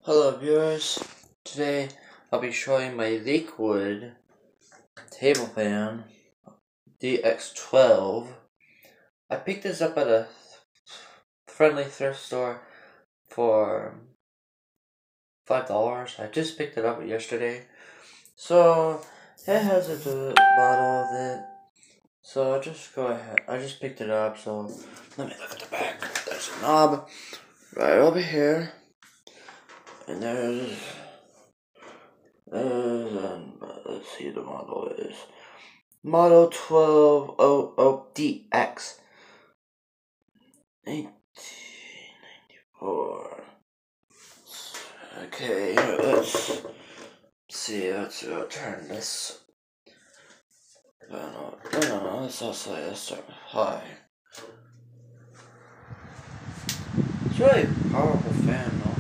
Hello viewers, today I'll be showing my Lakewood table fan DX12. I picked this up at a friendly thrift store for $5. I just picked it up yesterday. So it has a bottle of it. So I'll just go ahead. I just picked it up, so let me look at the back. There's a knob right over here. And let's see, the model is Model 1200DX 1994. Okay, let's see, let's turn this. No, let's start with high. It's really a powerful fan, though.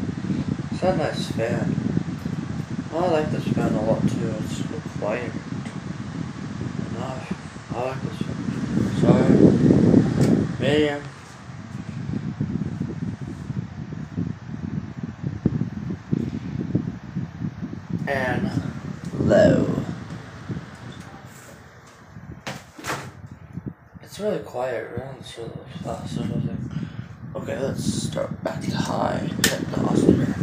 It's a nice fan. I like this fan a lot too. It's so quiet. Enough. I like this fan. Sorry. Medium. And low. It's really quiet around, so fast. Okay, let's start back to high. Hit the oscillator.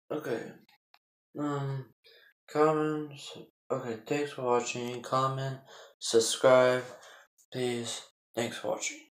Okay. Comments. Okay, thanks for watching. Comment, subscribe, please. Thanks for watching.